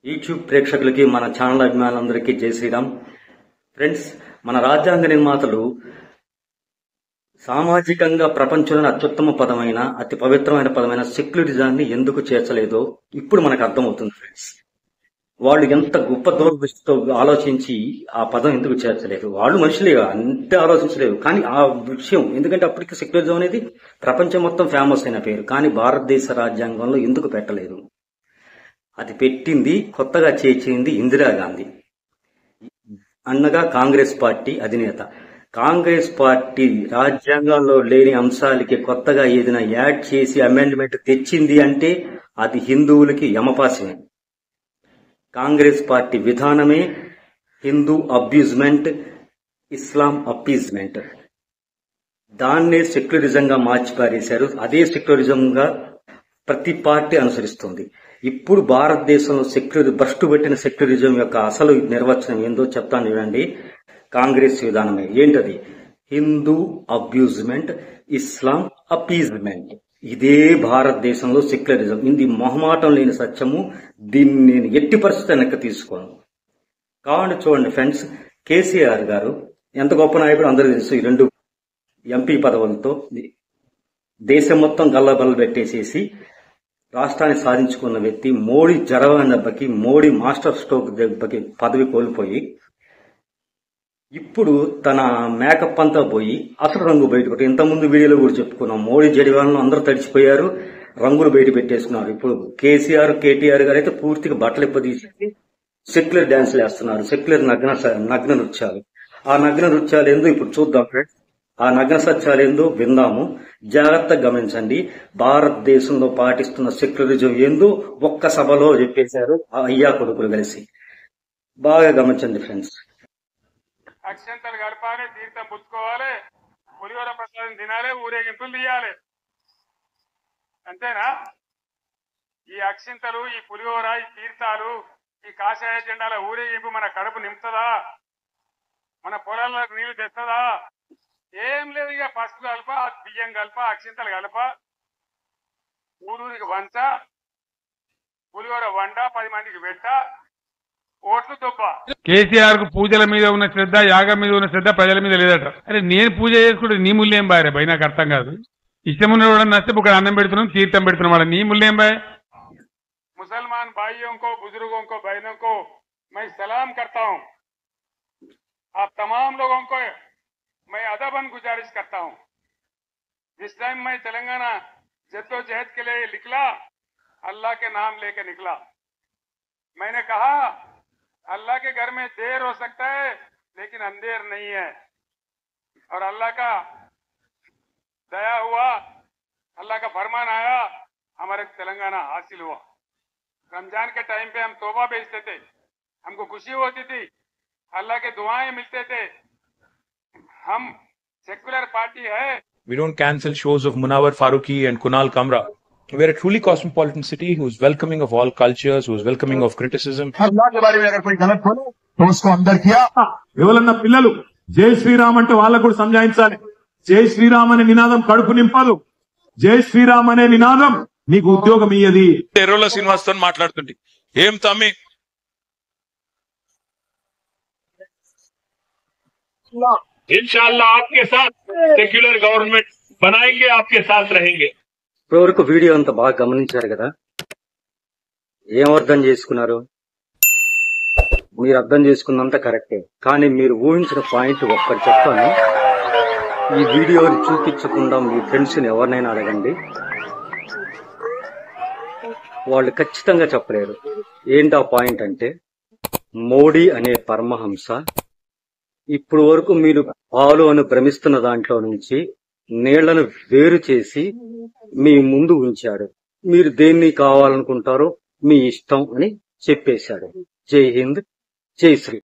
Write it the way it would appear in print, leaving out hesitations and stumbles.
YouTube ప్రేక్షకులకి మన channel అభిమానులందరికీ జై శ్రీరామ్. ఫ్రెండ్స్, మన రాజ్యాంగ నిర్మాతలు సామాజికంగా ప్రపంచంలోని అత్యుత్తమ పదమైన అతి పవిత్రమైన పదమైన సెక్యులరిజాన్ని ఎందుకు చేర్చలేదో ఇప్పుడు మనకు అర్థమవుతుంది. ఫ్రెండ్స్, వాళ్ళు ఎంత గొప్ప దూరదృష్టితో ఆలోచించి ఆ పదం ఎందుకు చేర్చలేదు. వాళ్ళు మనుషులే, అంతే ఆలోచించలేదు. కానీ ఆ విషయం ఎందుకంటే అప్పటికి సెక్యులరిజం అనేది ప్రపంచం మొత్తం ఫేమస్ అయిన పేరు, కానీ భారతదేశ రాజ్యాంగంలో ఎందుకు పెట్టలేదు. అది పెట్టింది, కొత్తగా చేర్చింది ఇందిరాగాంధీ, అన్నగా కాంగ్రెస్ పార్టీ అధినేత. కాంగ్రెస్ పార్టీ రాజ్యాంగంలో లేని అంశాలకి కొత్తగా ఏదైనా యాడ్ చేసి అమెండ్మెంట్ తెచ్చింది అంటే అది హిందువులకి యమపాశమే. కాంగ్రెస్ పార్టీ విధానమే హిందూ అబ్యూజ్మెంట్, ఇస్లాం అప్పీజ్మెంట్. దాన్నే సెక్యులరిజంగా మార్చి పారేశారు. అదే సెక్యులరిజంగా ప్రతి పార్టీ అనుసరిస్తుంది. ఇప్పుడు భారతదేశంలో భ్రష్టు పెట్టిన సెక్యులరిజం యొక్క అసలు నిర్వచనం ఏందో చెప్తాను చూడండి. కాంగ్రెస్ విధానమే ఏంటది? హిందూ అబ్యూజ్మెంట్, ఇస్లాం అపీజ్మెంట్. ఇదే భారతదేశంలో సెక్యులరిజం. ఇది మొహమాటం లేని సత్యము. దీన్ని నేను ఎట్టి పరిస్థితి వెనక్కి తీసుకోను. కావండి చూడండి ఫ్రెండ్స్, కేసీఆర్ గారు ఎంత గొప్ప నాయకుడు అందరికీ తెలుసు. ఈ 2 ఎంపీ పదవులతో దేశం మొత్తం గల్లబల్ల పెట్టేసేసి రాష్ట్రాన్ని సాధించుకున్న వ్యక్తి. మోడీ జరగని దెబ్బకి, మోడీ మాస్టర్ స్ట్రోక్ దెబ్బకి పదవి కోల్పోయి ఇప్పుడు తన మేకప్ అంతా పోయి అసలు రంగు బయటపెట్టి, ఇంతకుముందు వీడియోలో కూడా చెప్పుకున్నాం, మోడీ జడివాళ్ళను అందరూ తడిచిపోయారు, రంగులు బయట పెట్టేసుకున్నారు. ఇప్పుడు కేసీఆర్, కేటీఆర్ గారు అయితే పూర్తిగా బట్టలు ఇప్పదీసి సెక్యులర్ డాన్సులు వేస్తున్నారు. సెక్యులర్ నగ్న నృత్యాలు. ఆ నగ్న నృత్యాలు ఏందో ఇప్పుడు చూద్దాం ఫ్రెండ్స్. ఆ నగ్న సత్యాలు ఏందో విందాము. జాగ్రత్తగా గమనించండి. భారతదేశంలో పాటిస్తున్న సెక్యులరిజం ఏందో ఒక్క సభలో చెప్పేశారు ఆ అయ్యా కొడుకులు కలిసి. బాగా గమనించండి ఫ్రెండ్స్. అక్షంతలు గడపాలి, తీర్థం పుచ్చుకోవాలి, పులిహోర ప్రసాదం తినాలి, ఊరేగింపులు తీయాలి. అంతేనా? ఈ అక్షింతలు, ఈ పులిహోర, ఈ తీర్థాలు, ఈ కాషాయ జెండాల ఊరేగింపు మన కడుపు నింపుతుందా? మన పొలాలకు నీళ్లు తెస్తుందా? ఏం లేదు. ఇక పసుపు కలప, బియ్యం కలప, అక్షింతలు కలప, ఊరూరికి వంచ, పులిహోర వండ, 10 మందికి పెట్ట, ఓట్లు దొబ్బ. కేసీఆర్ కు పూజల మీద ఉన్న శ్రద్ధ, యాగం మీద ఉన్న శ్రద్ధ ప్రజల మీద లేదట. అరే నేను పూజ చేసుకుంటే నీ ముళ్ళేం బాయ్? భయ నాకు అర్థం కాదు. ఇష్టమున్న నష్టం ఒక అన్నం పెడుతున్నాం, తీర్థం పెడుతున్నాం, వాడు నీ ముళ్ళేం బాయ్? मुसलमान भाइयों को, बुजुर्गों को, बहनों को मैं सलाम करता हूं. आप तमाम लोगों को मैं अदबन गुजारिश करता हूं. जिस टाइम मैं तेलंगाना जद्दोजहद के लिए निकला, अल्लाह के नाम लेके निकला. मैंने कहा अल्लाह के घर में देर हो सकता है लेकिन अंधेर नहीं है. और अल्लाह का दया हुआ, अल्लाह का फरमान आया, हमारे तेलंगाना हासिल हुआ. रमजान के टाइम पे हम तौबा भेजते थे, हमको खुशी होती थी, अल्लाह के दुआएं मिलते थे. हम सेक्युलर पार्टी है. We don't cancel shows of Munawar Farooqi and Kunal Kamra. We're a truly cosmopolitan city who's welcoming of all cultures, who's welcoming of criticism. अल्लाह के बारे में अगर कोई गलत बोले तो उसको अंदर किया. ఎవరన్నా పిల్లలు జై శ్రీరామ్ అంటే వాళ్ళకు కూడా సంజాయించాలి. జై శ్రీరామ్ అనే నినాదం కడుపు నింపదు. జై శ్రీరామ్ అనే నినాదం నీకు ఉద్యోగం ఇయ్యది. ఎర్రోల శ్రీనివాస్ తో మాట్లాడుతుంటే ఏం తమ్మి इंशाअल्लाह आपके साथ सेक्युलर गवर्नमेंट बनाएंगे, आपके साथ रहेंगे. ఇప్పటివరకు వీడియో అంతా బాగా గమనించారు కదా. ఏం అర్థం చేసుకున్నారు? మీరు అర్థం చేసుకున్నంత కరెక్టే, కానీ మీరు ఊహించిన పాయింట్ ఒక్కటి చెప్తాను. ఈ వీడియోని చూపించకుండా మీ ఫ్రెండ్స్ని ఎవరినైనా అడగండి, వాళ్ళు ఖచ్చితంగా చెప్పలేరు. ఏంటి ఆ పాయింట్ అంటే, మోడీ అనే పరమహంస ఇప్పుడు వరకు మీరు పాలు అని భ్రమిస్తున్న దాంట్లో నుంచి నీళ్లను వేరు చేసి మీ ముందు ఉంచాడు. మీరు దేన్ని కావాలనుకుంటారో మీ ఇష్టం అని చెప్పేశాడు. జై హింద్, జై శ్రీ.